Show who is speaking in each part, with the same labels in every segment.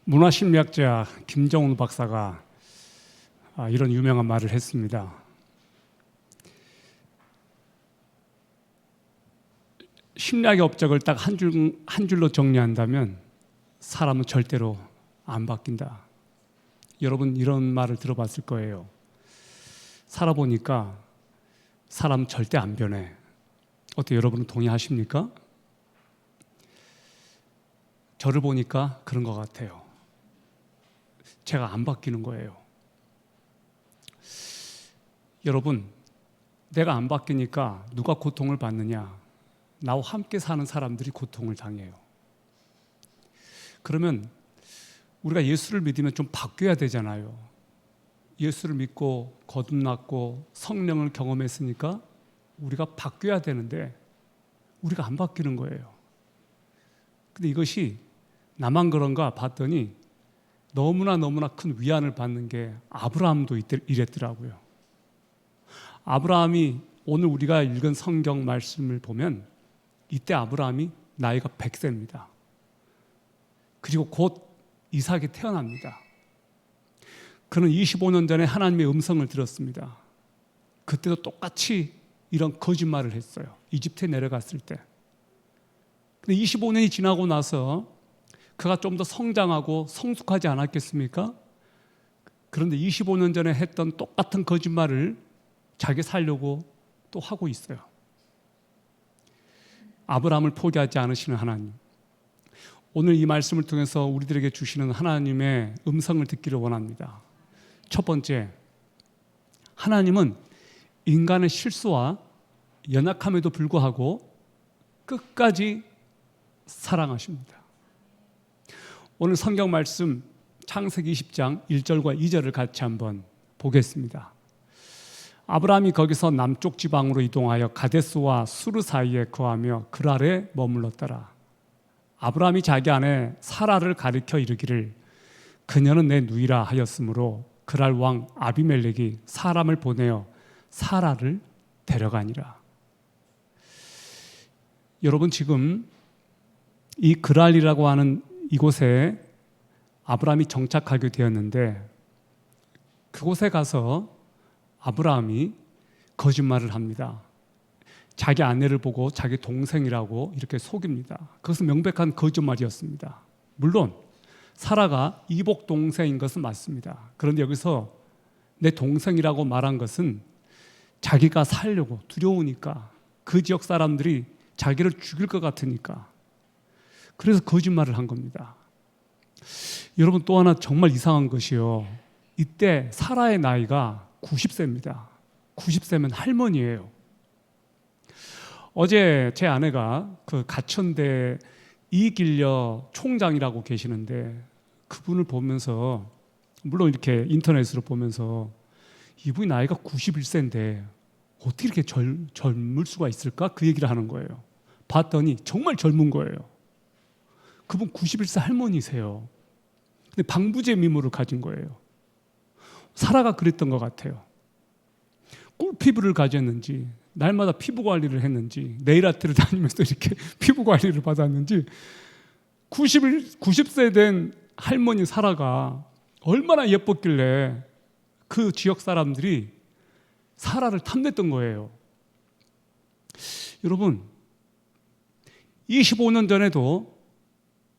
Speaker 1: 문화심리학자 김정훈 박사가 이런 유명한 말을 했습니다. 심리학의 업적을 딱 한 줄로 정리한다면 사람은 절대로 안 바뀐다. 여러분 이런 말을 들어봤을 거예요. 살아보니까 사람 절대 안 변해. 어때, 여러분은 동의하십니까? 저를 보니까 그런 것 같아요. 제가 안 바뀌는 거예요. 여러분, 내가 안 바뀌니까 누가 고통을 받느냐? 나와 함께 사는 사람들이 고통을 당해요. 그러면 우리가 예수를 믿으면 좀 바뀌어야 되잖아요. 예수를 믿고 거듭났고 성령을 경험했으니까 우리가 바뀌어야 되는데 우리가 안 바뀌는 거예요. 근데 이것이 나만 그런가 봤더니 너무나 큰 위안을 받는 게 아브라함도 이랬더라고요. 아브라함이 오늘 우리가 읽은 성경 말씀을 보면 이때 아브라함이 나이가 100세입니다. 그리고 곧 이삭이 태어납니다. 그는 25년 전에 하나님의 음성을 들었습니다. 그때도 똑같이 이런 거짓말을 했어요. 이집트에 내려갔을 때. 근데 25년이 지나고 나서 그가 좀 더 성장하고 성숙하지 않았겠습니까? 그런데 25년 전에 했던 똑같은 거짓말을 자기 살려고 또 하고 있어요. 아브라함을 포기하지 않으시는 하나님. 오늘 이 말씀을 통해서 우리들에게 주시는 하나님의 음성을 듣기를 원합니다. 첫 번째, 하나님은 인간의 실수와 연약함에도 불구하고 끝까지 사랑하십니다. 오늘 성경 말씀 창세기 20장 1절과 2절을 같이 한번 보겠습니다. 아브라함이 거기서 남쪽 지방으로 이동하여 가데스와 수르 사이에 거하며 그랄에 머물렀더라. 아브라함이 자기 아내 사라를 가리켜 이르기를 그녀는 내 누이라 하였으므로 그랄 왕 아비멜렉이 사람을 보내어 사라를 데려가니라. 여러분, 지금 이 그랄이라고 하는 이곳에 아브라함이 정착하게 되었는데 그곳에 가서 아브라함이 거짓말을 합니다. 자기 아내를 보고 자기 동생이라고 이렇게 속입니다. 그것은 명백한 거짓말이었습니다. 물론 사라가 이복 동생인 것은 맞습니다. 그런데 여기서 내 동생이라고 말한 것은 자기가 살려고 두려우니까, 그 지역 사람들이 자기를 죽일 것 같으니까, 그래서 거짓말을 한 겁니다. 여러분, 또 하나 정말 이상한 것이요, 이때 사라의 나이가 90세입니다. 90세면 할머니예요. 어제 제 아내가 그 가천대 이길려 총장이라고 계시는데 그분을 보면서, 물론 이렇게 인터넷으로 보면서 이분이 나이가 91세인데 어떻게 이렇게 젊을 수가 있을까? 그 얘기를 하는 거예요. 봤더니 정말 젊은 거예요. 그분 91세 할머니세요. 근데 방부제 미모를 가진 거예요. 사라가 그랬던 것 같아요. 꿀피부를 가졌는지, 날마다 피부 관리를 했는지, 네일아트를 다니면서 이렇게 피부 관리를 받았는지 90세 된 할머니 사라가 얼마나 예뻤길래 그 지역 사람들이 사라를 탐냈던 거예요. 여러분, 25년 전에도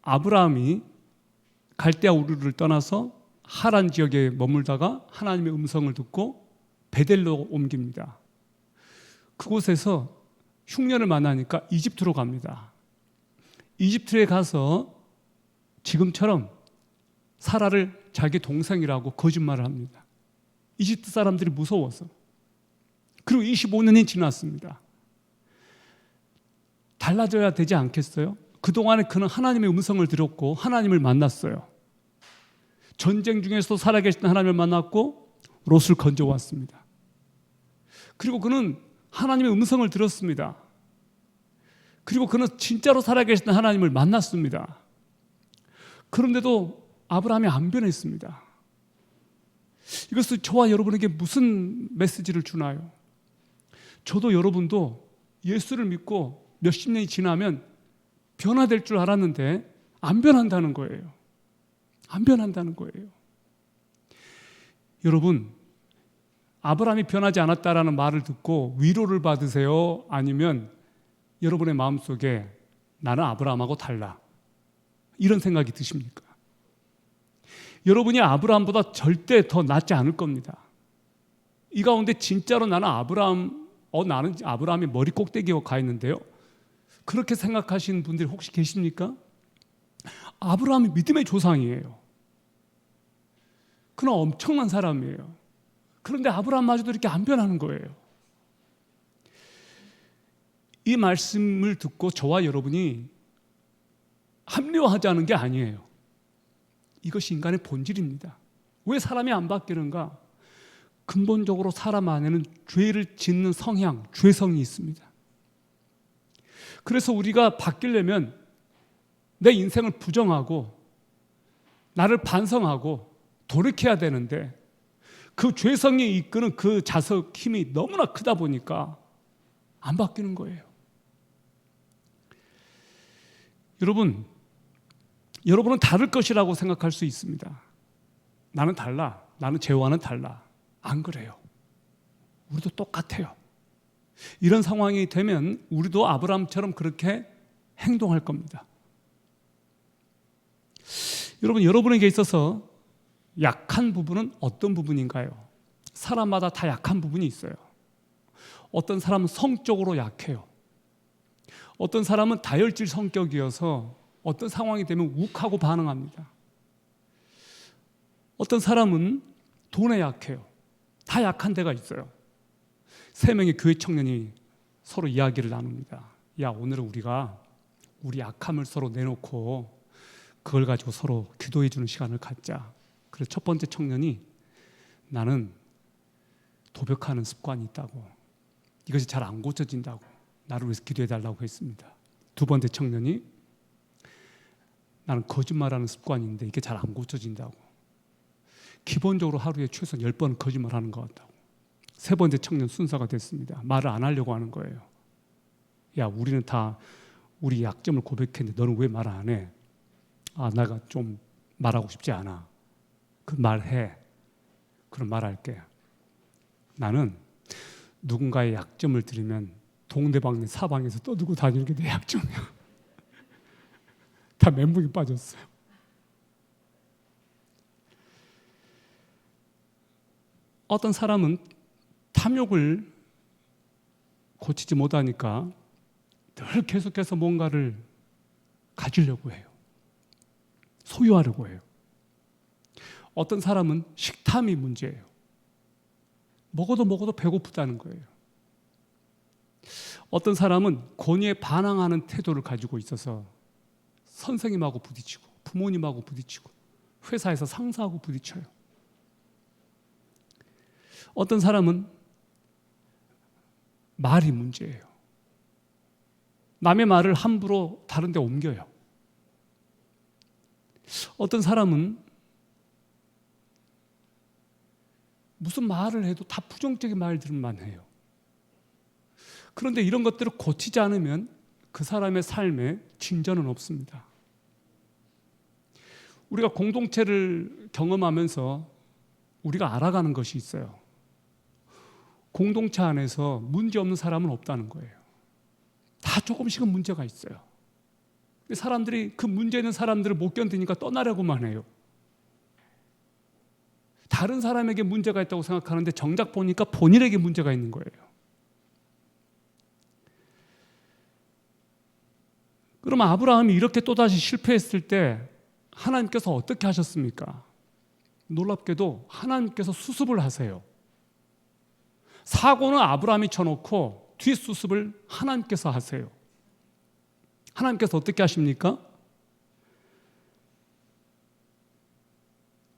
Speaker 1: 아브라함이 갈대아 우르를 떠나서 하란 지역에 머물다가 하나님의 음성을 듣고 베델로 옮깁니다. 그곳에서 흉년을 만나니까 이집트로 갑니다. 이집트에 가서 지금처럼 사라를 자기 동생이라고 거짓말을 합니다. 이집트 사람들이 무서워서. 그리고 25년이 지났습니다. 달라져야 되지 않겠어요? 그동안에 그는 하나님의 음성을 들었고 하나님을 만났어요. 전쟁 중에서도 살아계신 하나님을 만났고 롯을 건져왔습니다. 그리고 그는 하나님의 음성을 들었습니다. 그리고 그는 진짜로 살아계신 하나님을 만났습니다. 그런데도 아브라함이 안 변했습니다. 이것은 저와 여러분에게 무슨 메시지를 주나요? 저도 여러분도 예수를 믿고 몇십 년이 지나면 변화될 줄 알았는데 안 변한다는 거예요. 안 변한다는 거예요. 여러분, 아브라함이 변하지 않았다라는 말을 듣고 위로를 받으세요? 아니면 여러분의 마음속에 나는 아브라함하고 달라, 이런 생각이 드십니까? 여러분이 아브라함보다 절대 더 낫지 않을 겁니다. 이 가운데 진짜로 나는 아브라함이 머리 꼭대기에 가 있는데요, 그렇게 생각하시는 분들이 혹시 계십니까? 아브라함이 믿음의 조상이에요. 그는 엄청난 사람이에요. 그런데 아브라함마저도 이렇게 안 변하는 거예요. 이 말씀을 듣고 저와 여러분이 합리화하자는 게 아니에요. 이것이 인간의 본질입니다. 왜 사람이 안 바뀌는가? 근본적으로 사람 안에는 죄를 짓는 성향, 죄성이 있습니다. 그래서 우리가 바뀌려면 내 인생을 부정하고 나를 반성하고 돌이켜야 되는데, 그 죄성이 이끄는 그 자석 힘이 너무나 크다 보니까 안 바뀌는 거예요. 여러분은 다를 것이라고 생각할 수 있습니다. 나는 달라. 나는 쟤와는 달라. 안 그래요. 우리도 똑같아요. 이런 상황이 되면 우리도 아브라함처럼 그렇게 행동할 겁니다. 여러분에게 있어서 약한 부분은 어떤 부분인가요? 사람마다 다 약한 부분이 있어요. 어떤 사람은 성적으로 약해요. 어떤 사람은 다혈질 성격이어서 어떤 상황이 되면 욱하고 반응합니다. 어떤 사람은 돈에 약해요. 다 약한 데가 있어요. 3명의 교회 청년이 서로 이야기를 나눕니다. 야, 오늘은 우리가 우리 약함을 서로 내놓고 그걸 가지고 서로 기도해 주는 시간을 갖자. 그래서 첫 번째 청년이 나는 도벽하는 습관이 있다고, 이것이 잘 안 고쳐진다고 나를 위해서 기도해 달라고 했습니다. 두 번째 청년이 나는 거짓말하는 습관이 있는데 이게 잘 안 고쳐진다고, 기본적으로 하루에 최소 10번 거짓말하는 것 같다고. 세 번째 청년 순서가 됐습니다. 말을 안 하려고 하는 거예요. 야, 우리는 다 우리 약점을 고백했는데 너는 왜 말 안 해? 아, 내가 좀 말하고 싶지 않아. 그 말해. 그럼 말할게. 나는 누군가의 약점을 들으면 동네방네 사방에서 떠들고 다니는 게 내 약점이야. 다 멘붕이 빠졌어요. 어떤 사람은 탐욕을 고치지 못하니까 늘 계속해서 뭔가를 가지려고 해요. 소유하려고 해요. 어떤 사람은 식탐이 문제예요. 먹어도 배고프다는 거예요. 어떤 사람은 권위에 반항하는 태도를 가지고 있어서 선생님하고 부딪히고 부모님하고 부딪히고 회사에서 상사하고 부딪혀요. 어떤 사람은 말이 문제예요. 남의 말을 함부로 다른 데 옮겨요. 어떤 사람은 무슨 말을 해도 다 부정적인 말들만 해요. 그런데 이런 것들을 고치지 않으면 그 사람의 삶에 진전은 없습니다. 우리가 공동체를 경험하면서 우리가 알아가는 것이 있어요. 공동체 안에서 문제 없는 사람은 없다는 거예요. 다 조금씩은 문제가 있어요. 사람들이 그 문제 있는 사람들을 못 견디니까 떠나려고만 해요. 다른 사람에게 문제가 있다고 생각하는데 정작 보니까 본인에게 문제가 있는 거예요. 그러면 아브라함이 이렇게 또다시 실패했을 때 하나님께서 어떻게 하셨습니까? 놀랍게도 하나님께서 수습을 하세요. 사고는 아브라함이 쳐놓고 뒷수습을 하나님께서 하세요. 하나님께서 어떻게 하십니까?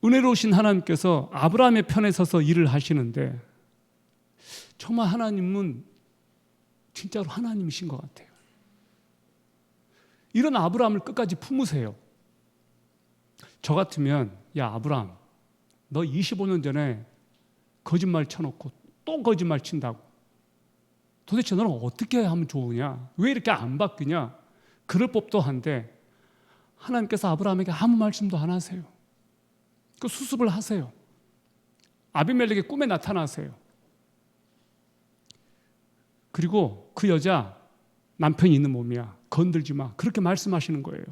Speaker 1: 은혜로우신 하나님께서 아브라함의 편에 서서 일을 하시는데 정말 하나님은 진짜로 하나님이신 것 같아요. 이런 아브라함을 끝까지 품으세요. 저 같으면 야, 아브라함, 너 25년 전에 거짓말 쳐놓고 또 거짓말 친다고. 도대체 너는 어떻게 하면 좋으냐? 왜 이렇게 안 바뀌냐? 그럴 법도 한데 하나님께서 아브라함에게 아무 말씀도 안 하세요. 그 수습을 하세요. 아비멜렉의 꿈에 나타나세요. 그리고 그 여자 남편이 있는 몸이야. 건들지 마. 그렇게 말씀하시는 거예요.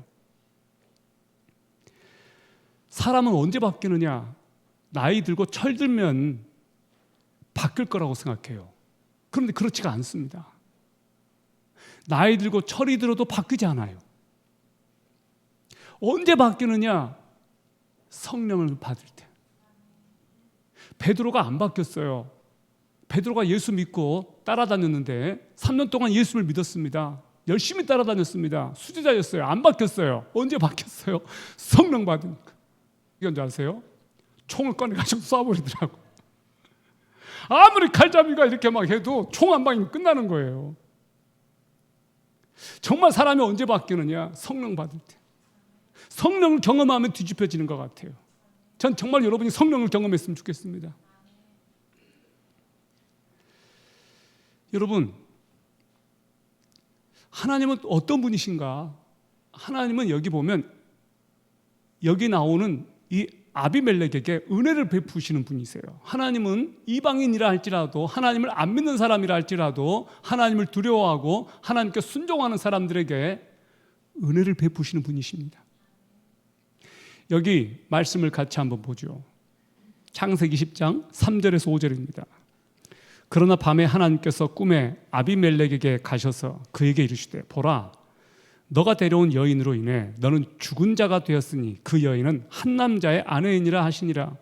Speaker 1: 사람은 언제 바뀌느냐? 나이 들고 철들면 바뀔 거라고 생각해요. 그런데 그렇지가 않습니다. 나이 들고 철이 들어도 바뀌지 않아요. 언제 바뀌느냐? 성령을 받을 때. 베드로가 안 바뀌었어요. 베드로가 예수 믿고 따라다녔는데 3년 동안 예수를 믿었습니다. 열심히 따라다녔습니다. 수제자였어요. 안 바뀌었어요. 언제 바뀌었어요? 성령 받으니까. 이건 줄 아세요? 총을 꺼내가지고 쏴버리더라고. 아무리 칼잡이가 이렇게 막 해도 총 한 방이면 끝나는 거예요. 정말 사람이 언제 바뀌느냐? 성령 받을 때. 성령을 경험하면 뒤집혀지는 것 같아요. 전 정말 여러분이 성령을 경험했으면 좋겠습니다. 여러분, 하나님은 어떤 분이신가? 하나님은 여기 보면 여기 나오는 이 아비멜렉에게 은혜를 베푸시는 분이세요. 하나님은 이방인이라 할지라도, 하나님을 안 믿는 사람이라 할지라도, 하나님을 두려워하고 하나님께 순종하는 사람들에게 은혜를 베푸시는 분이십니다. 여기 말씀을 같이 한번 보죠. 창세기 10장 3절에서 5절입니다. 그러나 밤에 하나님께서 꿈에 아비멜렉에게 가셔서 그에게 이르시되, 보라, 너가 데려온 여인으로 인해 너는 죽은 자가 되었으니 그 여인은 한 남자의 아내이니라 하시니라.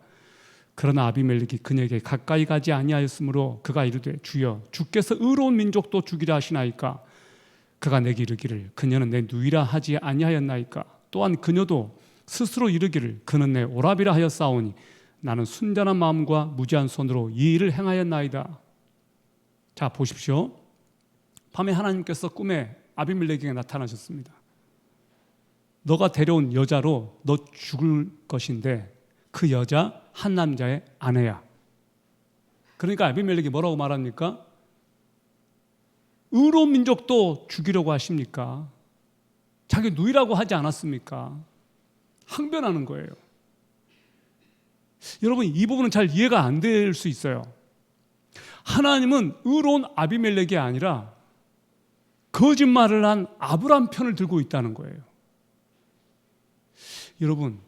Speaker 1: 그러나 아비멜렉이 그녀에게 가까이 가지 아니하였으므로 그가 이르되, 주여, 주께서 의로운 민족도 죽이라 하시나이까? 그가 내게 이르기를, 그녀는 내 누이라 하지 아니하였나이까? 또한 그녀도 스스로 이르기를, 그는 내 오라비라 하였사오니 나는 순전한 마음과 무지한 손으로 이 일을 행하였나이다. 자, 보십시오. 밤에 하나님께서 꿈에 아비멜렉에게 나타나셨습니다. 너가 데려온 여자로 너 죽을 것인데 그 여자 한 남자의 아내야. 그러니까 아비멜렉이 뭐라고 말합니까? 의로운 민족도 죽이려고 하십니까? 자기 누이라고 하지 않았습니까? 항변하는 거예요. 여러분, 이 부분은 잘 이해가 안 될 수 있어요. 하나님은 의로운 아비멜렉이 아니라 거짓말을 한 아브람 편을 들고 있다는 거예요. 여러분,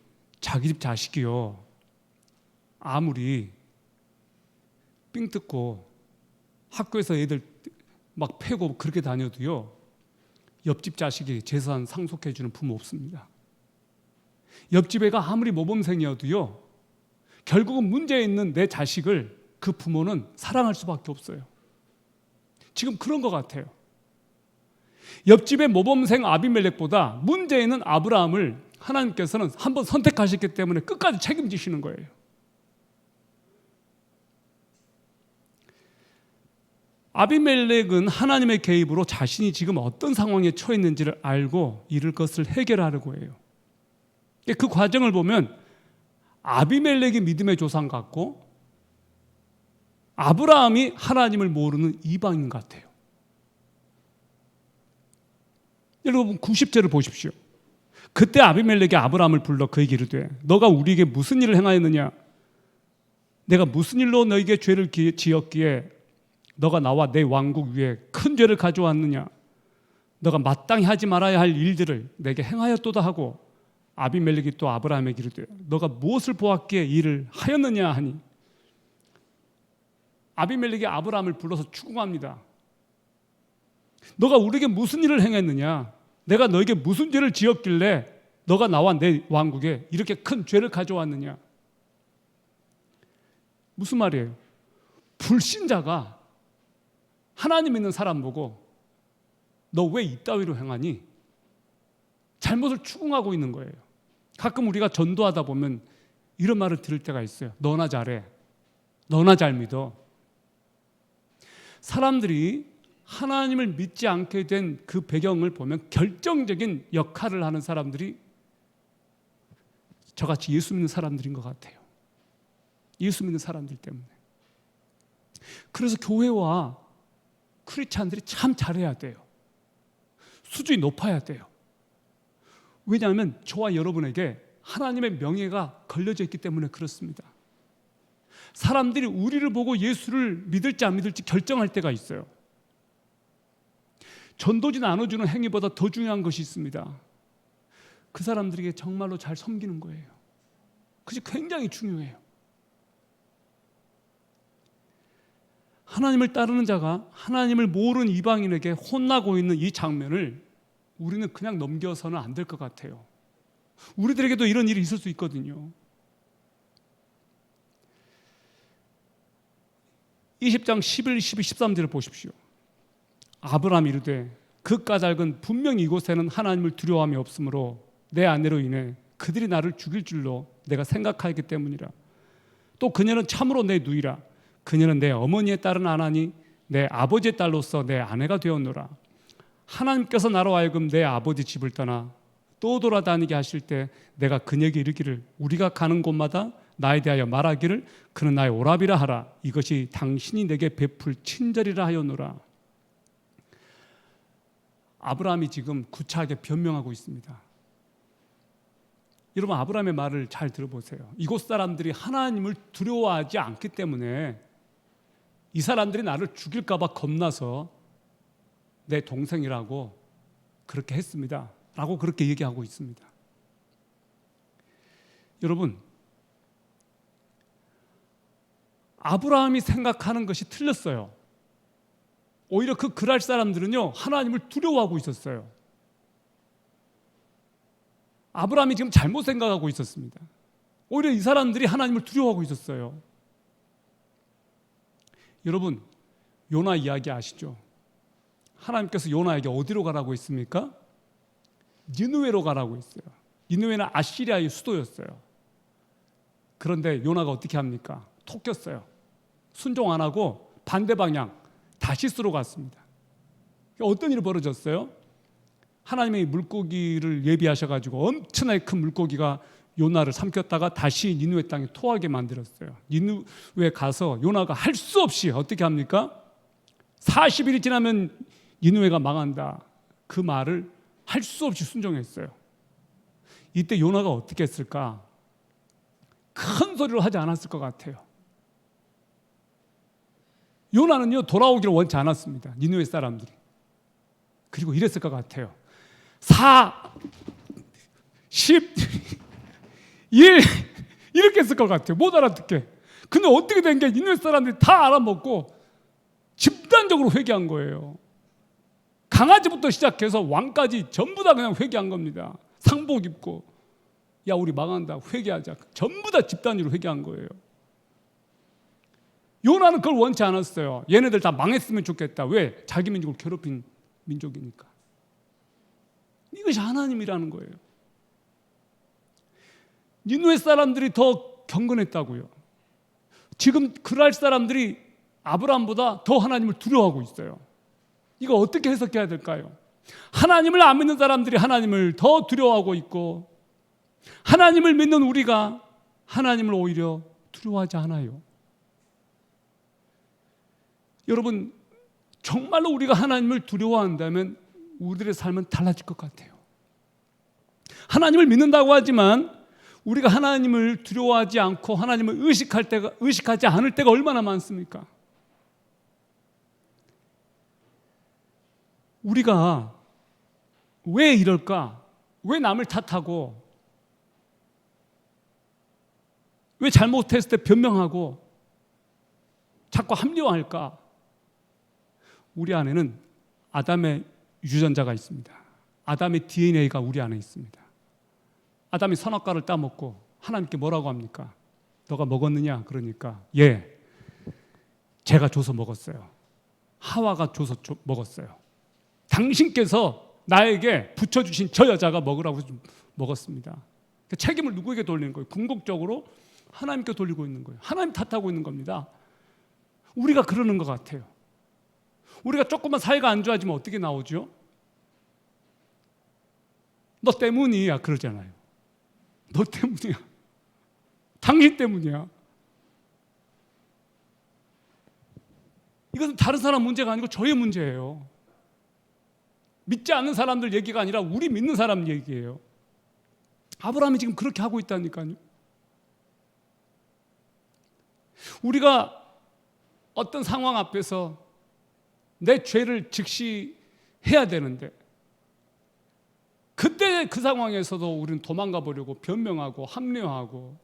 Speaker 1: 자기 집 자식이요, 아무리 삥 뜯고 학교에서 애들 막 패고 그렇게 다녀도요, 옆집 자식이 재산 상속해 주는 부모 없습니다. 옆집 애가 아무리 모범생이어도요, 결국은 문제 있는 내 자식을 그 부모는 사랑할 수밖에 없어요. 지금 그런 것 같아요. 옆집의 모범생 아비멜렉보다 문제 있는 아브라함을 하나님께서는 한번 선택하셨기 때문에 끝까지 책임지시는 거예요. 아비멜렉은 하나님의 개입으로 자신이 지금 어떤 상황에 처해 있는지를 알고 이를 것을 해결하려고 해요. 그 과정을 보면 아비멜렉이 믿음의 조상 같고 아브라함이 하나님을 모르는 이방인 같아요. 여러분, 90절을 보십시오. 그때 아비멜렉이 아브라함을 불러 그에게 이르되, 너가 우리에게 무슨 일을 행하였느냐? 내가 무슨 일로 너에게 죄를 지었기에 너가 나와 내 왕국 위에 큰 죄를 가져왔느냐? 너가 마땅히 하지 말아야 할 일들을 내게 행하였도다 하고, 아비멜렉이 또 아브라함에게 이르되, 너가 무엇을 보았기에 이 일을 하였느냐 하니, 아비멜렉이 아브라함을 불러서 추궁합니다. 너가 우리에게 무슨 일을 행했느냐? 내가 너에게 무슨 죄를 지었길래 너가 나와 내 왕국에 이렇게 큰 죄를 가져왔느냐? 무슨 말이에요? 불신자가 하나님 있는 사람 보고 너 왜 이따위로 행하니? 잘못을 추궁하고 있는 거예요. 가끔 우리가 전도하다 보면 이런 말을 들을 때가 있어요. 너나 잘해. 너나 잘 믿어. 사람들이 하나님을 믿지 않게 된 그 배경을 보면 결정적인 역할을 하는 사람들이 저같이 예수 믿는 사람들인 것 같아요. 예수 믿는 사람들 때문에. 그래서 교회와 크리스찬들이 참 잘해야 돼요. 수준이 높아야 돼요. 왜냐하면 저와 여러분에게 하나님의 명예가 걸려져 있기 때문에 그렇습니다. 사람들이 우리를 보고 예수를 믿을지 안 믿을지 결정할 때가 있어요. 전도지 나눠주는 행위보다 더 중요한 것이 있습니다. 그 사람들에게 정말로 잘 섬기는 거예요. 그것이 굉장히 중요해요. 하나님을 따르는 자가 하나님을 모르는 이방인에게 혼나고 있는 이 장면을 우리는 그냥 넘겨서는 안 될 것 같아요. 우리들에게도 이런 일이 있을 수 있거든요. 20장 11, 12, 13절을 보십시오. 아브라함이 이르되 그 까닭은 분명히 이곳에는 하나님을 두려워함이 없으므로 내 아내로 인해 그들이 나를 죽일 줄로 내가 생각하였기 때문이라. 또 그녀는 참으로 내 누이라. 그녀는 내 어머니의 딸은 아나니 내 아버지의 딸로서 내 아내가 되었노라. 하나님께서 나로 하여금 내 아버지 집을 떠나 또 돌아다니게 하실 때 내가 그녀에게 이르기를 우리가 가는 곳마다 나에 대하여 말하기를 그는 나의 오라비라 하라. 이것이 당신이 내게 베풀 친절이라 하였노라. 아브라함이 지금 구차하게 변명하고 있습니다. 여러분, 아브라함의 말을 잘 들어보세요. 이곳 사람들이 하나님을 두려워하지 않기 때문에 이 사람들이 나를 죽일까 봐 겁나서 내 동생이라고 그렇게 했습니다 라고 그렇게 얘기하고 있습니다. 여러분, 아브라함이 생각하는 것이 틀렸어요. 오히려 그 그랄 사람들은요, 하나님을 두려워하고 있었어요. 아브라함이 지금 잘못 생각하고 있었습니다. 오히려 이 사람들이 하나님을 두려워하고 있었어요. 여러분, 요나 이야기 아시죠? 하나님께서 요나에게 어디로 가라고 했습니까? 니느웨로 가라고 했어요. 니느웨는 아시리아의 수도였어요. 그런데 요나가 어떻게 합니까? 톡겼어요. 순종 안 하고 반대 방향 다시스로 갔습니다. 어떤 일이 벌어졌어요? 하나님의 물고기를 예비하셔가지고 엄청나게 큰 물고기가 요나를 삼켰다가 다시 니느웨 땅에 토하게 만들었어요. 니느웨 가서 요나가 할 수 없이 어떻게 합니까? 40일이 지나면 니느웨가 망한다. 그 말을 할 수 없이 순종했어요. 이때 요나가 어떻게 했을까? 큰 소리로 하지 않았을 것 같아요. 요나는요, 돌아오기를 원치 않았습니다. 니느웨 사람들이. 그리고 이랬을 것 같아요. 4, 10, 1 이렇게 했을 것 같아요. 못 알아듣게. 근데 어떻게 된 게 니느웨 사람들이 다 알아먹고 집단적으로 회개한 거예요. 강아지부터 시작해서 왕까지 전부 다 그냥 회개한 겁니다. 상복 입고 야 우리 망한다 회개하자. 전부 다 집단으로 회개한 거예요. 요나는 그걸 원치 않았어요. 얘네들 다 망했으면 좋겠다. 왜? 자기 민족을 괴롭힌 민족이니까. 이것이 하나님이라는 거예요. 니느웨 사람들이 더 경건했다고요. 지금 그랄 사람들이 아브라함보다 더 하나님을 두려워하고 있어요. 이거 어떻게 해석해야 될까요? 하나님을 안 믿는 사람들이 하나님을 더 두려워하고 있고 하나님을 믿는 우리가 하나님을 오히려 두려워하지 않아요. 여러분, 정말로 우리가 하나님을 두려워한다면 우리들의 삶은 달라질 것 같아요. 하나님을 믿는다고 하지만 우리가 하나님을 두려워하지 않고 하나님을 의식하지 않을 때가 얼마나 많습니까? 우리가 왜 이럴까? 왜 남을 탓하고 왜 잘못했을 때 변명하고 자꾸 합리화할까? 우리 안에는 아담의 유전자가 있습니다. 아담의 DNA가 우리 안에 있습니다. 아담이 선악과를 따먹고 하나님께 뭐라고 합니까? 너가 먹었느냐? 그러니까 예, 제가 줘서 먹었어요. 하와가 줘서 먹었어요. 당신께서 나에게 붙여주신 저 여자가 먹으라고 먹었습니다. 책임을 누구에게 돌리는 거예요? 궁극적으로 하나님께 돌리고 있는 거예요. 하나님 탓하고 있는 겁니다. 우리가 그러는 것 같아요. 우리가 조금만 사이가 안 좋아지면 어떻게 나오죠? 너 때문이야 그러잖아요. 너 때문이야. 당신 때문이야. 이것은 다른 사람 문제가 아니고 저의 문제예요. 믿지 않는 사람들 얘기가 아니라 우리 믿는 사람 얘기예요. 아브라함이 지금 그렇게 하고 있다니까요. 우리가 어떤 상황 앞에서 내 죄를 직시해야 되는데 그때 그 상황에서도 우리는 도망가 보려고 변명하고 합리화하고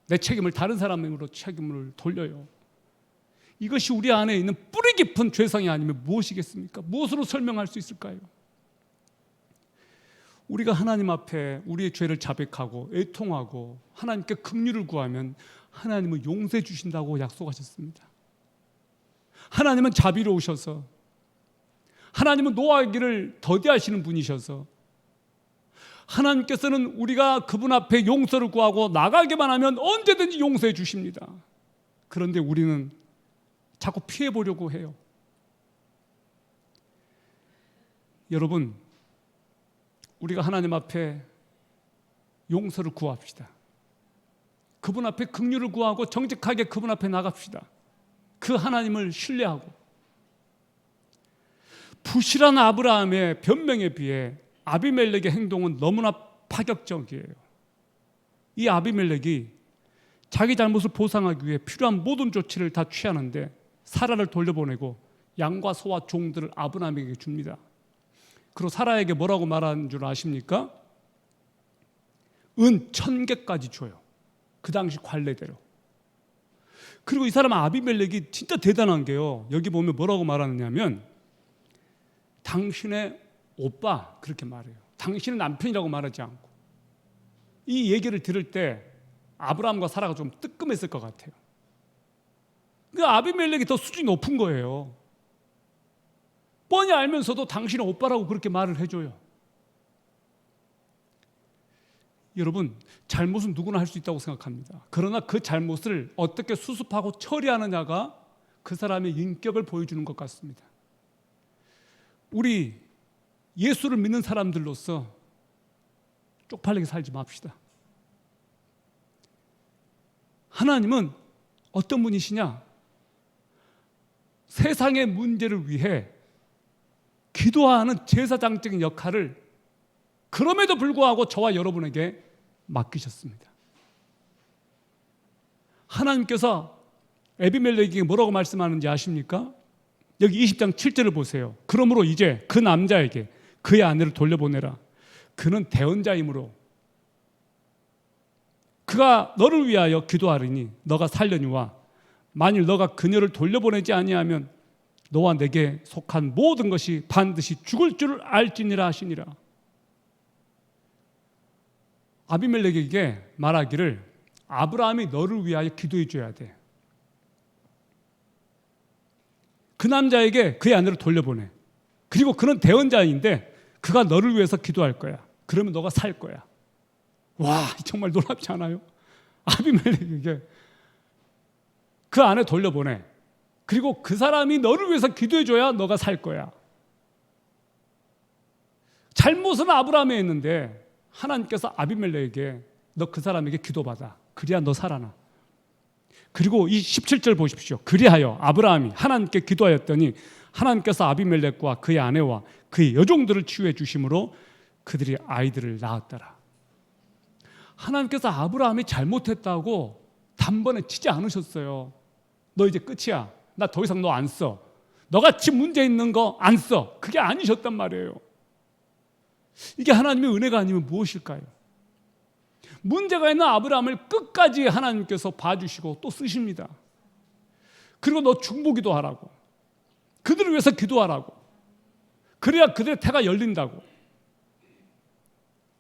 Speaker 1: 내 책임을 다른 사람으로 책임을 돌려요. 이것이 우리 안에 있는 뿌리 깊은 죄성이 아니면 무엇이겠습니까? 무엇으로 설명할 수 있을까요? 우리가 하나님 앞에 우리의 죄를 자백하고 애통하고 하나님께 긍휼을 구하면 하나님은 용서해 주신다고 약속하셨습니다. 하나님은 자비로우셔서, 하나님은 노하기를 더디하시는 분이셔서, 하나님께서는 우리가 그분 앞에 용서를 구하고 나가기만 하면 언제든지 용서해 주십니다. 그런데 우리는 자꾸 피해 보려고 해요. 여러분, 우리가 하나님 앞에 용서를 구합시다. 그분 앞에 긍휼을 구하고 정직하게 그분 앞에 나갑시다. 그 하나님을 신뢰하고. 부실한 아브라함의 변명에 비해 아비멜렉의 행동은 너무나 파격적이에요. 이 아비멜렉이 자기 잘못을 보상하기 위해 필요한 모든 조치를 다 취하는데 사라를 돌려보내고 양과 소와 종들을 아브라함에게 줍니다. 그리고 사라에게 뭐라고 말하는 줄 아십니까? 은 1000개까지 줘요. 그 당시 관례대로. 그리고 이 사람 아비멜렉이 진짜 대단한 게요, 여기 보면 뭐라고 말하느냐면 당신의 오빠, 그렇게 말해요. 당신의 남편이라고 말하지 않고. 이 얘기를 들을 때 아브라함과 사라가 좀 뜨끔했을 것 같아요. 그 아비멜렉이 더 수준이 높은 거예요. 뻔히 알면서도 당신의 오빠라고 그렇게 말을 해줘요. 여러분, 잘못은 누구나 할 수 있다고 생각합니다. 그러나 그 잘못을 어떻게 수습하고 처리하느냐가 그 사람의 인격을 보여주는 것 같습니다. 우리 예수를 믿는 사람들로서 쪽팔리게 살지 맙시다. 하나님은 어떤 분이시냐? 세상의 문제를 위해 기도하는 제사장적인 역할을 그럼에도 불구하고 저와 여러분에게 맡기셨습니다. 하나님께서 아비멜렉에게 뭐라고 말씀하는지 아십니까? 여기 20장 7절을 보세요. 그러므로 이제 그 남자에게 그의 아내를 돌려보내라. 그는 대언자이므로 그가 너를 위하여 기도하리니 너가 살려니와 만일 너가 그녀를 돌려보내지 아니하면 너와 내게 속한 모든 것이 반드시 죽을 줄을 알지니라 하시니라. 아비멜렉에게 말하기를 아브라함이 너를 위하여 기도해 줘야 돼. 그 남자에게 그의 아내를 돌려보내. 그리고 그는 대언자인데 그가 너를 위해서 기도할 거야. 그러면 너가 살 거야. 와, 정말 놀랍지 않아요? 아비멜렉에게 그 아내 돌려보내. 그리고 그 사람이 너를 위해서 기도해 줘야 너가 살 거야. 잘못은 아브라함이 했는데 하나님께서 아비멜렉에게 너 그 사람에게 기도받아. 그래야 너 살아나. 그리고 이 17절 보십시오. 그리하여 아브라함이 하나님께 기도하였더니 하나님께서 아비멜렉과 그의 아내와 그의 여종들을 치유해 주심으로 그들이 아이들을 낳았더라. 하나님께서 아브라함이 잘못했다고 단번에 치지 않으셨어요. 너 이제 끝이야. 나 더 이상 너 안 써. 너같이 문제 있는 거 안 써. 그게 아니셨단 말이에요. 이게 하나님의 은혜가 아니면 무엇일까요? 문제가 있는 아브라함을 끝까지 하나님께서 봐주시고 또 쓰십니다. 그리고 너 중보기도 하라고, 그들을 위해서 기도하라고, 그래야 그들의 태가 열린다고.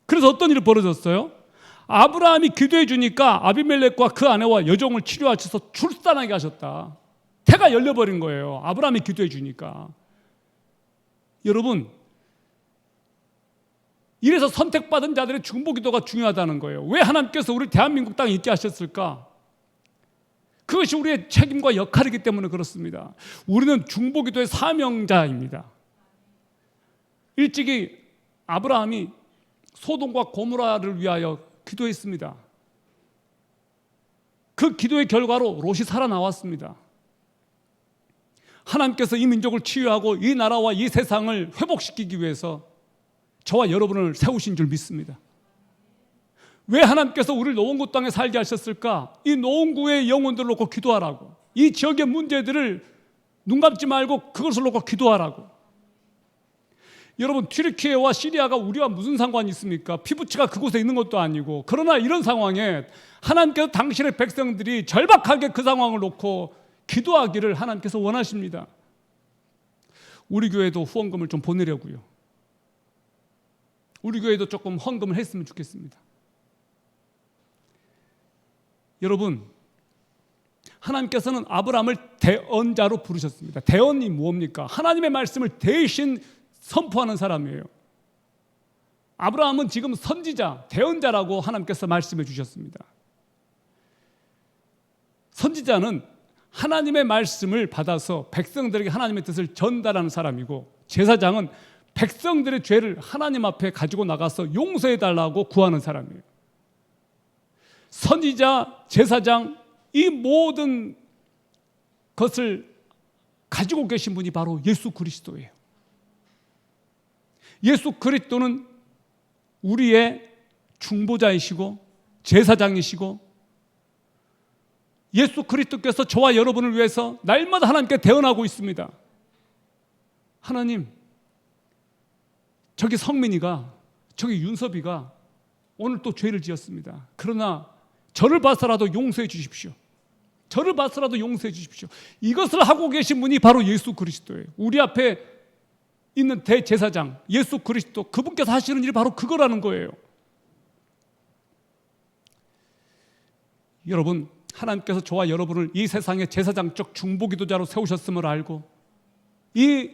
Speaker 1: 그래서 어떤 일이 벌어졌어요? 아브라함이 기도해 주니까 아비멜렉과 그 아내와 여종을 치료하셔서 출산하게 하셨다. 태가 열려버린 거예요. 아브라함이 기도해 주니까. 여러분, 이래서 선택받은 자들의 중보기도가 중요하다는 거예요. 왜 하나님께서 우리 대한민국 땅에 있게 하셨을까? 그것이 우리의 책임과 역할이기 때문에 그렇습니다. 우리는 중보기도의 사명자입니다. 일찍이 아브라함이 소돔과 고모라를 위하여 기도했습니다. 그 기도의 결과로 롯이 살아나왔습니다. 하나님께서 이 민족을 치유하고 이 나라와 이 세상을 회복시키기 위해서 저와 여러분을 세우신 줄 믿습니다. 왜 하나님께서 우리를 노원구 땅에 살게 하셨을까? 이 노원구의 영혼들을 놓고 기도하라고. 이 지역의 문제들을 눈 감지 말고 그것을 놓고 기도하라고. 여러분, 튀르키예와 시리아가 우리와 무슨 상관이 있습니까? 피부치가 그곳에 있는 것도 아니고. 그러나 이런 상황에 하나님께서 당신의 백성들이 절박하게 그 상황을 놓고 기도하기를 하나님께서 원하십니다. 우리 교회도 후원금을 좀 보내려고요. 우리 교회도 조금 헌금을 했으면 좋겠습니다. 여러분, 하나님께서는 아브라함을 대언자로 부르셨습니다. 대언이 뭡니까? 하나님의 말씀을 대신 선포하는 사람이에요. 아브라함은 지금 선지자, 대언자라고 하나님께서 말씀해 주셨습니다. 선지자는 하나님의 말씀을 받아서 백성들에게 하나님의 뜻을 전달하는 사람이고, 제사장은 백성들의 죄를 하나님 앞에 가지고 나가서 용서해 달라고 구하는 사람이에요. 선지자, 제사장, 이 모든 것을 가지고 계신 분이 바로 예수 그리스도예요. 예수 그리스도는 우리의 중보자이시고 제사장이시고, 예수 그리스도께서 저와 여러분을 위해서 날마다 하나님께 대언하고 있습니다. 하나님, 저기 성민이가, 저기 윤섭이가 오늘 또 죄를 지었습니다. 그러나 저를 봐서라도 용서해 주십시오. 저를 봐서라도 용서해 주십시오. 이것을 하고 계신 분이 바로 예수 그리스도예요. 우리 앞에 있는 대제사장 예수 그리스도, 그분께서 하시는 일이 바로 그거라는 거예요. 여러분, 하나님께서 저와 여러분을 이 세상의 제사장적 중보기도자로 세우셨음을 알고, 이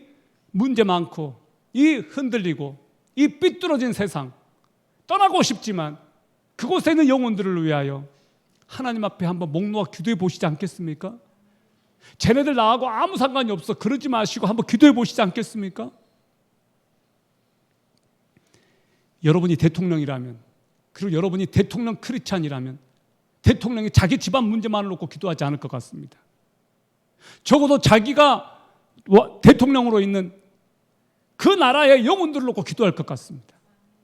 Speaker 1: 문제 많고 이 흔들리고 이 삐뚤어진 세상 떠나고 싶지만 그곳에 있는 영혼들을 위하여 하나님 앞에 한번 목 놓아 기도해 보시지 않겠습니까? 쟤네들 나하고 아무 상관이 없어, 그러지 마시고 한번 기도해 보시지 않겠습니까? 여러분이 대통령이라면, 그리고 여러분이 대통령 크리스찬이라면 대통령이 자기 집안 문제만을 놓고 기도하지 않을 것 같습니다. 적어도 자기가 대통령으로 있는 그 나라의 영혼들을 놓고 기도할 것 같습니다.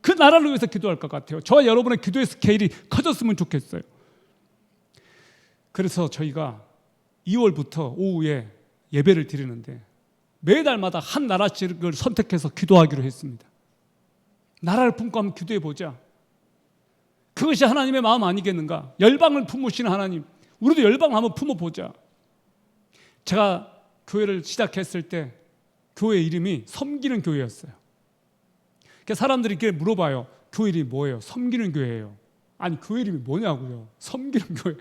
Speaker 1: 그 나라를 위해서 기도할 것 같아요. 저와 여러분의 기도의 스케일이 커졌으면 좋겠어요. 그래서 저희가 2월부터 오후에 예배를 드리는데 매달마다 한 나라씩을 선택해서 기도하기로 했습니다. 나라를 품고 한번 기도해 보자. 그것이 하나님의 마음 아니겠는가? 열방을 품으시는 하나님, 우리도 열방을 한번 품어보자. 제가 교회를 시작했을 때 교회 이름이 섬기는 교회였어요. 사람들이 이렇게 물어봐요. 교회 이름이 뭐예요? 섬기는 교회예요. 아니, 교회 이름이 뭐냐고요? 섬기는 교회.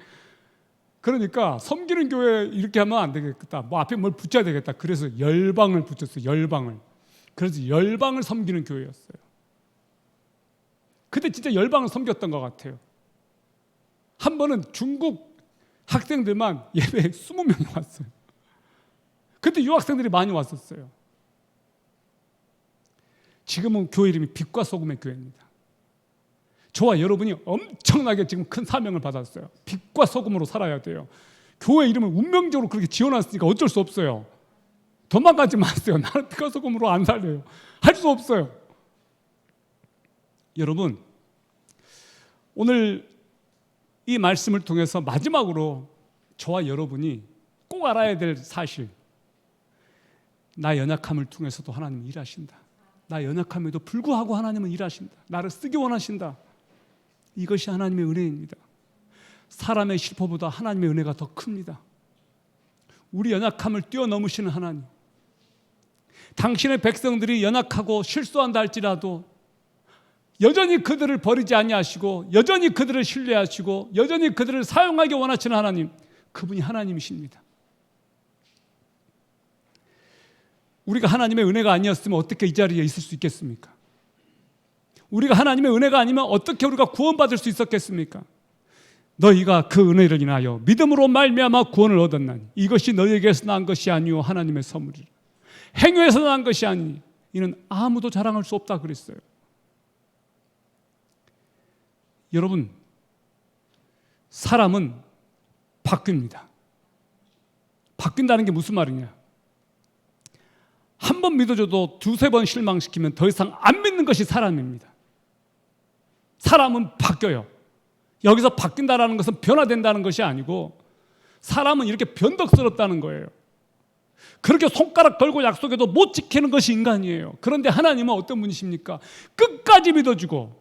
Speaker 1: 그러니까 섬기는 교회 이렇게 하면 안 되겠다. 뭐 앞에 뭘 붙여야 되겠다. 그래서 열방을 붙였어요. 열방을. 그래서 열방을 섬기는 교회였어요. 그때 진짜 열방을 섬겼던 것 같아요. 한 번은 중국 학생들만 예배에 20명이 왔어요. 그때 유학생들이 많이 왔었어요. 지금은 교회 이름이 빛과 소금의 교회입니다. 저와 여러분이 엄청나게 지금 큰 사명을 받았어요. 빛과 소금으로 살아야 돼요. 교회 이름을 운명적으로 그렇게 지어놨으니까 어쩔 수 없어요. 도망가지 마세요. 나는 빛과 소금으로 안 살려요. 할 수 없어요. 여러분, 오늘 이 말씀을 통해서 마지막으로 저와 여러분이 꼭 알아야 될 사실, 나 연약함을 통해서도 하나님은 일하신다. 나 연약함에도 불구하고 하나님은 일하신다. 나를 쓰기 원하신다. 이것이 하나님의 은혜입니다. 사람의 실패보다 하나님의 은혜가 더 큽니다. 우리 연약함을 뛰어넘으시는 하나님, 당신의 백성들이 연약하고 실수한다 할지라도 여전히 그들을 버리지 아니하시고 여전히 그들을 신뢰하시고 여전히 그들을 사용하기 원하시는 하나님, 그분이 하나님이십니다. 우리가 하나님의 은혜가 아니었으면 어떻게 이 자리에 있을 수 있겠습니까? 우리가 하나님의 은혜가 아니면 어떻게 우리가 구원받을 수 있었겠습니까? 너희가 그 은혜를 인하여 믿음으로 말미암아 구원을 얻었나니 이것이 너희에게서 난 것이 아니요 하나님의 선물이라. 행위에서 난 것이 아니니 이는 아무도 자랑할 수 없다 그랬어요. 여러분, 사람은 바뀝니다. 바뀐다는 게 무슨 말이냐? 한 번 믿어줘도 두세 번 실망시키면 더 이상 안 믿는 것이 사람입니다. 사람은 바뀌어요. 여기서 바뀐다라는 것은 변화된다는 것이 아니고 사람은 이렇게 변덕스럽다는 거예요. 그렇게 손가락 걸고 약속해도 못 지키는 것이 인간이에요. 그런데 하나님은 어떤 분이십니까? 끝까지 믿어주고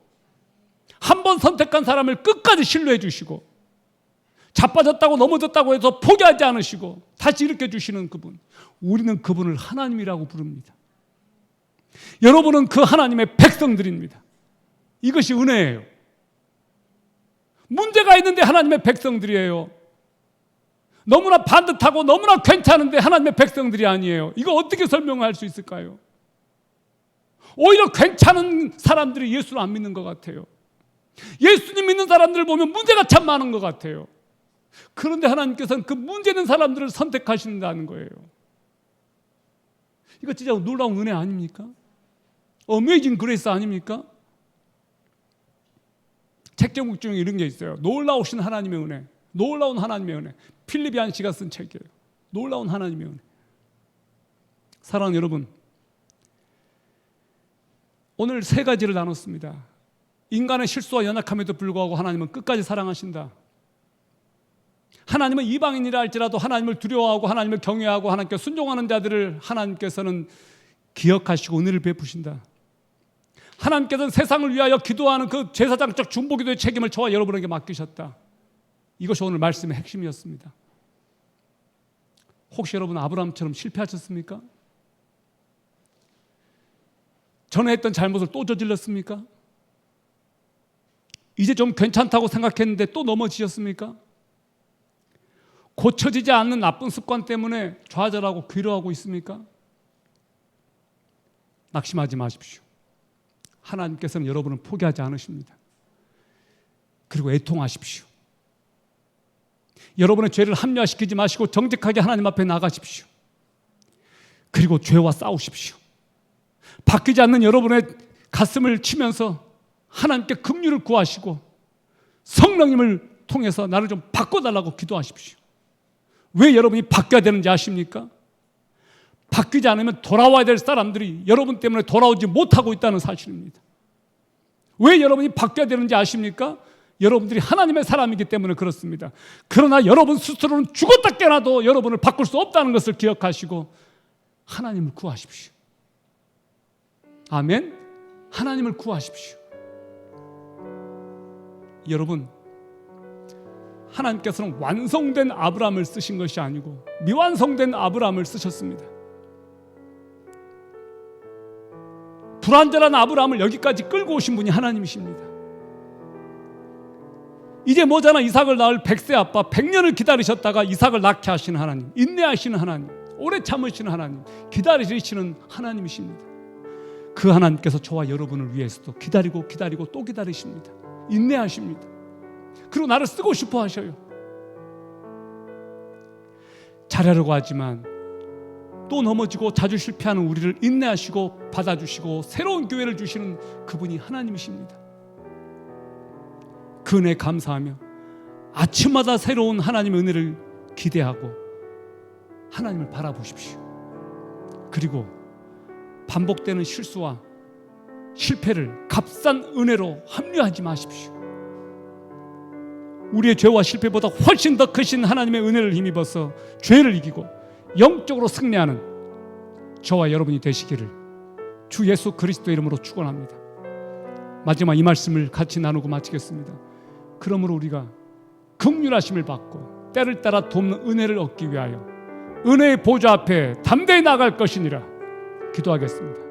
Speaker 1: 한 번 선택한 사람을 끝까지 신뢰해 주시고 자빠졌다고 넘어졌다고 해서 포기하지 않으시고 다시 일으켜 주시는 그분. 우리는 그분을 하나님이라고 부릅니다. 여러분은 그 하나님의 백성들입니다. 이것이 은혜예요. 문제가 있는데 하나님의 백성들이에요. 너무나 반듯하고 너무나 괜찮은데 하나님의 백성들이 아니에요. 이거 어떻게 설명할 수 있을까요? 오히려 괜찮은 사람들이 예수를 안 믿는 것 같아요. 예수님 믿는 사람들을 보면 문제가 참 많은 것 같아요. 그런데 하나님께서는 그 문제는 사람들을 선택하신다는 거예요. 이거 진짜 놀라운 은혜 아닙니까? 어메이징 그레이스 아닙니까? 책 제목 중에 이런 게 있어요. 놀라우신 하나님의 은혜. 놀라운 하나님의 은혜. 필리비안 씨가 쓴 책이에요. 놀라운 하나님의 은혜. 사랑하는 여러분, 오늘 세 가지를 나눴습니다. 인간의 실수와 연약함에도 불구하고 하나님은 끝까지 사랑하신다. 하나님은 이방인이라 할지라도 하나님을 두려워하고 하나님을 경외하고 하나님께 순종하는 자들을 하나님께서는 기억하시고 은혜를 베푸신다. 하나님께서는 세상을 위하여 기도하는 그 제사장적 중보기도의 책임을 저와 여러분에게 맡기셨다. 이것이 오늘 말씀의 핵심이었습니다. 혹시 여러분 아브라함처럼 실패하셨습니까? 전에 했던 잘못을 또 저질렀습니까? 이제 좀 괜찮다고 생각했는데 또 넘어지셨습니까? 고쳐지지 않는 나쁜 습관 때문에 좌절하고 괴로워하고 있습니까? 낙심하지 마십시오. 하나님께서는 여러분을 포기하지 않으십니다. 그리고 애통하십시오. 여러분의 죄를 합리화시키지 마시고 정직하게 하나님 앞에 나가십시오. 그리고 죄와 싸우십시오. 바뀌지 않는 여러분의 가슴을 치면서 하나님께 긍휼을 구하시고 성령님을 통해서 나를 좀 바꿔달라고 기도하십시오. 왜 여러분이 바뀌어야 되는지 아십니까? 바뀌지 않으면 돌아와야 될 사람들이 여러분 때문에 돌아오지 못하고 있다는 사실입니다. 왜 여러분이 바뀌어야 되는지 아십니까? 여러분들이 하나님의 사람이기 때문에 그렇습니다. 그러나 여러분 스스로는 죽었다 깨어나도 여러분을 바꿀 수 없다는 것을 기억하시고 하나님을 구하십시오. 아멘. 하나님을 구하십시오. 여러분, 하나님께서는 완성된 아브라함을 쓰신 것이 아니고 미완성된 아브라함을 쓰셨습니다. 불완전한 아브라함을 여기까지 끌고 오신 분이 하나님이십니다. 이제 뭐잖아, 이삭을 낳을 100세 아빠, 100년을 기다리셨다가 이삭을 낳게 하시는 하나님, 인내하시는 하나님, 오래 참으시는 하나님, 기다리시는 하나님이십니다. 그 하나님께서 저와 여러분을 위해서도 기다리고 또 기다리십니다. 인내하십니다. 그리고 나를 쓰고 싶어 하셔요. 잘하려고 하지만 또 넘어지고 자주 실패하는 우리를 인내하시고 받아주시고 새로운 기회를 주시는 그분이 하나님이십니다. 그 은혜에 감사하며 아침마다 새로운 하나님의 은혜를 기대하고 하나님을 바라보십시오. 그리고 반복되는 실수와 실패를 값싼 은혜로 합류하지 마십시오. 우리의 죄와 실패보다 훨씬 더 크신 하나님의 은혜를 힘입어서 죄를 이기고 영적으로 승리하는 저와 여러분이 되시기를 주 예수 그리스도의 이름으로 축원합니다. 마지막 이 말씀을 같이 나누고 마치겠습니다. 그러므로 우리가 긍휼하심을 받고 때를 따라 돕는 은혜를 얻기 위하여 은혜의 보좌 앞에 담대히 나갈 것이니라. 기도하겠습니다.